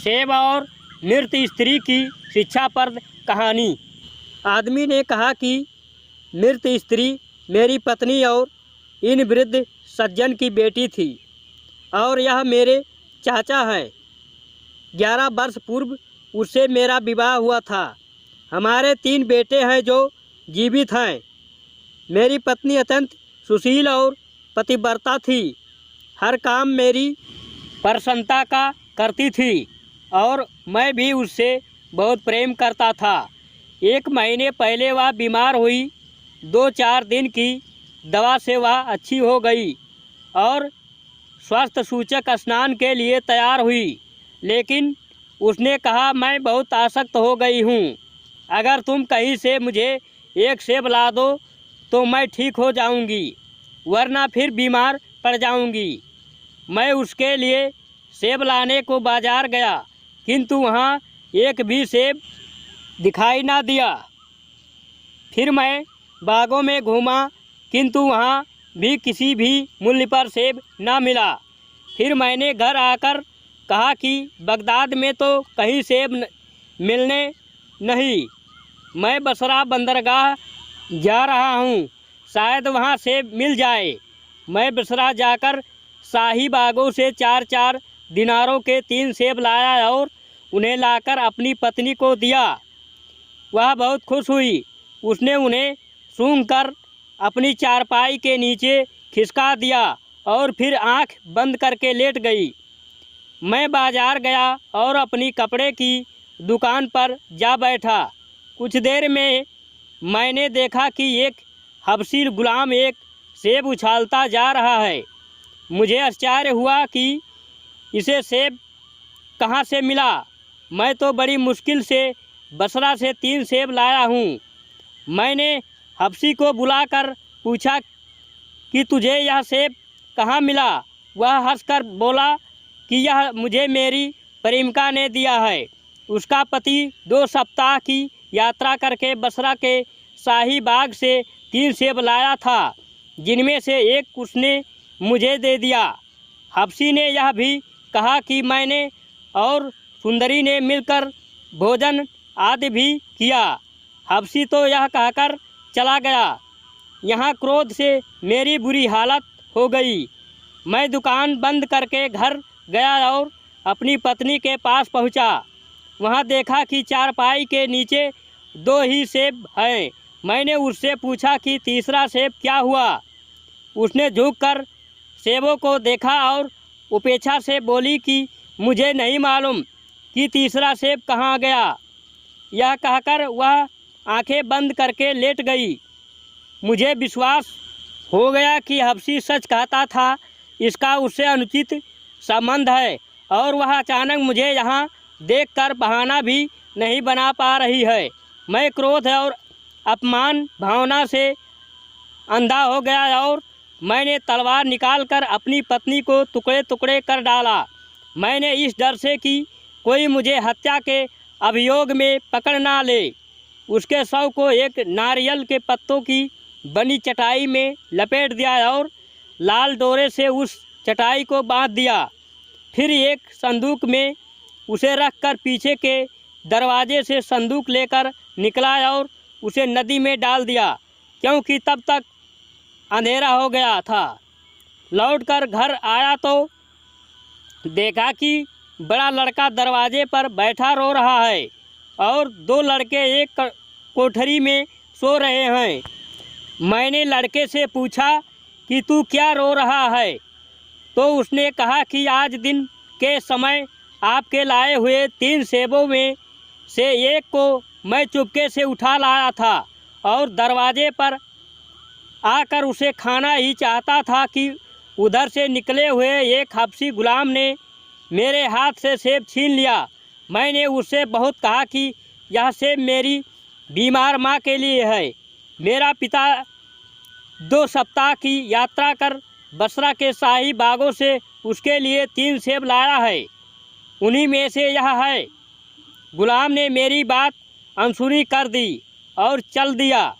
सेब और मृत स्त्री की शिक्षाप्रद कहानी। आदमी ने कहा कि मृत स्त्री मेरी पत्नी और इन वृद्ध सज्जन की बेटी थी और यह मेरे चाचा हैं। 11 वर्ष पूर्व उससे मेरा विवाह हुआ था। हमारे 3 बेटे हैं जो जीवित हैं। मेरी पत्नी अत्यंत सुशील और पतिव्रता थी। हर काम मेरी प्रसन्नता का करती थी और मैं भी उससे बहुत प्रेम करता था। 1 महीने पहले वह बीमार हुई। 2-4 दिन की दवा से वह अच्छी हो गई और स्वास्थ्य सूचक स्नान के लिए तैयार हुई, लेकिन उसने कहा, मैं बहुत आसक्त हो गई हूँ। अगर तुम कहीं से मुझे एक सेब ला दो तो मैं ठीक हो जाऊँगी, वरना फिर बीमार पड़ जाऊँगी। मैं उसके लिए सेब लाने को बाजार गया, किंतु वहाँ एक भी सेब दिखाई ना दिया। फिर मैं बागों में घूमा, किंतु वहाँ भी किसी भी मूल्य पर सेब ना मिला। फिर मैंने घर आकर कहा कि बगदाद में तो कहीं सेब मिलने नहीं। मैं बसरा बंदरगाह जा रहा हूँ, शायद वहाँ सेब मिल जाए। मैं बसरा जाकर शाही बागों से 4-4 दिनारों के 3 सेब लाया और उन्हें लाकर अपनी पत्नी को दिया। वह बहुत खुश हुई। उसने उन्हें सूंघकर अपनी चारपाई के नीचे खिसका दिया और फिर आंख बंद करके लेट गई। मैं बाजार गया और अपनी कपड़े की दुकान पर जा बैठा। कुछ देर में मैंने देखा कि एक हबशी गुलाम एक सेब उछालता जा रहा है। मुझे आश्चर्य हुआ कि इसे सेब कहाँ से मिला। मैं तो बड़ी मुश्किल से बसरा से 3 सेब लाया हूँ। मैंने हबशी को बुलाकर पूछा कि तुझे यह सेब कहाँ मिला। वह हंसकर बोला कि यह मुझे मेरी प्रेमिका ने दिया है। उसका पति 2 सप्ताह की यात्रा करके बसरा के शाही बाग से 3 सेब लाया था, जिनमें से एक उसने मुझे दे दिया। हबशी ने यह भी कहा कि मैंने और सुंदरी ने मिलकर भोजन आदि भी किया। हबशी तो यह कहकर चला गया। यहाँ क्रोध से मेरी बुरी हालत हो गई। मैं दुकान बंद करके घर गया और अपनी पत्नी के पास पहुँचा। वहाँ देखा कि चारपाई के नीचे 2 ही सेब हैं। मैंने उससे पूछा कि तीसरा सेब क्या हुआ। उसने झुककर सेबों को देखा और उपेक्षा से बोली कि मुझे नहीं मालूम कि तीसरा सेब कहाँ गया। यह कहकर वह आंखें बंद करके लेट गई। मुझे विश्वास हो गया कि हबशी सच कहता था। इसका उससे अनुचित संबंध है और वह अचानक मुझे यहाँ देखकर बहाना भी नहीं बना पा रही है। मैं क्रोध और अपमान भावना से अंधा हो गया और मैंने तलवार निकालकर अपनी पत्नी को टुकड़े टुकड़े कर डाला। मैंने इस डर से कि कोई मुझे हत्या के अभियोग में पकड़ ना ले, उसके शव को एक नारियल के पत्तों की बनी चटाई में लपेट दिया और लाल डोरे से उस चटाई को बांध दिया। फिर एक संदूक में उसे रखकर पीछे के दरवाजे से संदूक लेकर निकला और उसे नदी में डाल दिया, क्योंकि तब तक अंधेरा हो गया था। लौटकर घर आया तो देखा कि बड़ा लड़का दरवाजे पर बैठा रो रहा है और 2 लड़के एक कोठरी में सो रहे हैं। मैंने लड़के से पूछा कि तू क्या रो रहा है, तो उसने कहा कि आज दिन के समय आपके लाए हुए 3 सेबों में से एक को मैं चुपके से उठा लाया था और दरवाजे पर आकर उसे खाना ही चाहता था कि उधर से निकले हुए एक हबशी गुलाम ने मेरे हाथ से सेब छीन लिया। मैंने उससे बहुत कहा कि यह सेब मेरी बीमार माँ के लिए है। मेरा पिता 2 सप्ताह की यात्रा कर बसरा के शाही बागों से उसके लिए 3 सेब लाया है, उन्हीं में से यह है। गुलाम ने मेरी बात अनसुनी कर दी और चल दिया।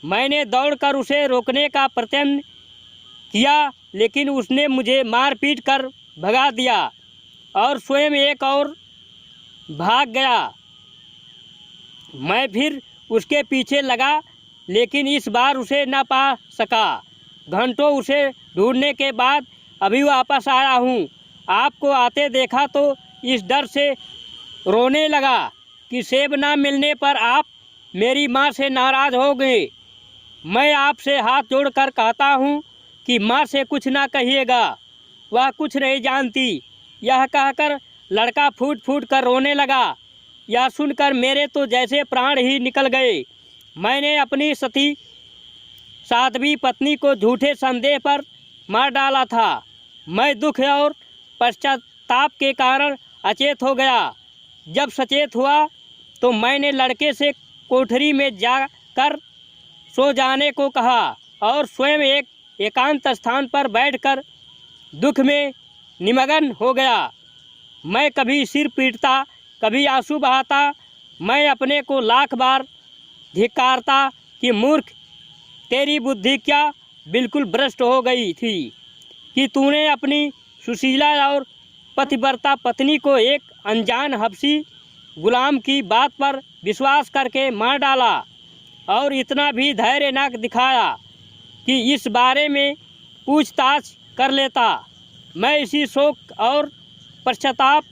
मैंने दौड़कर उसे रोकने का प्रयत्न किया, लेकिन उसने मुझे मार पीट कर भगा दिया और स्वयं एक और भाग गया। मैं फिर उसके पीछे लगा, लेकिन इस बार उसे न पा सका। घंटों उसे ढूंढने के बाद अभी वापस आया हूँ। आपको आते देखा तो इस डर से रोने लगा कि सेब ना मिलने पर आप मेरी माँ से नाराज़ हो गए। मैं आपसे हाथ जोड़कर कहता हूँ कि माँ से कुछ ना कहिएगा, वह कुछ नहीं जानती। यह कहकर लड़का फूट फूट कर रोने लगा। यह सुनकर मेरे तो जैसे प्राण ही निकल गए। मैंने अपनी सती साध्वी पत्नी को झूठे संदेह पर मार डाला था। मैं दुख और पश्चाताप के कारण अचेत हो गया। जब सचेत हुआ तो मैंने लड़के से कोठरी में जाकर सो जाने को कहा और स्वयं एक एकांत स्थान पर बैठकर दुख में निमग्न हो गया। मैं कभी सिर पीटता, कभी आंसू बहाता। मैं अपने को लाख बार धिक्कारता कि मूर्ख, तेरी बुद्धि क्या बिल्कुल भ्रष्ट हो गई थी कि तूने अपनी सुशीला और पतिव्रता पत्नी को एक अनजान हबशी गुलाम की बात पर विश्वास करके मार डाला और इतना भी धैर्य न दिखाया कि इस बारे में पूछताछ कर लेता। मैं इसी शोक और पश्चाताप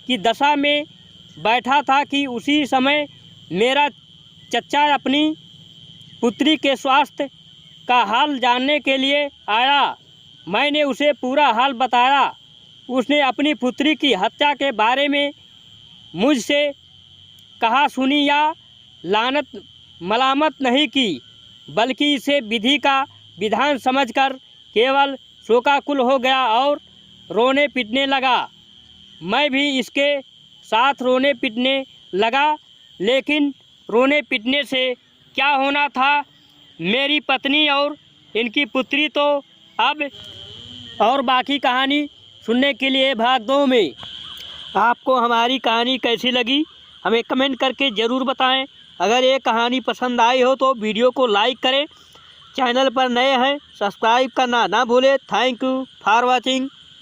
की दशा में बैठा था कि उसी समय मेरा चचा अपनी पुत्री के स्वास्थ्य का हाल जानने के लिए आया। मैंने उसे पूरा हाल बताया। उसने अपनी पुत्री की हत्या के बारे में मुझसे कहा सुनी या लानत मलामत नहीं की, बल्कि इसे विधि का विधान समझकर केवल शोकाकुल हो गया और रोने पीटने लगा। मैं भी इसके साथ रोने पीटने लगा, लेकिन रोने पीटने से क्या होना था। मेरी पत्नी और इनकी पुत्री तो अब, और बाकी कहानी सुनने के लिए भाग 2 में। आपको हमारी कहानी कैसी लगी हमें कमेंट करके ज़रूर बताएं। अगर ये कहानी पसंद आई हो तो वीडियो को लाइक करें। चैनल पर नए हैं सब्सक्राइब करना ना भूलें। Thank you for watching.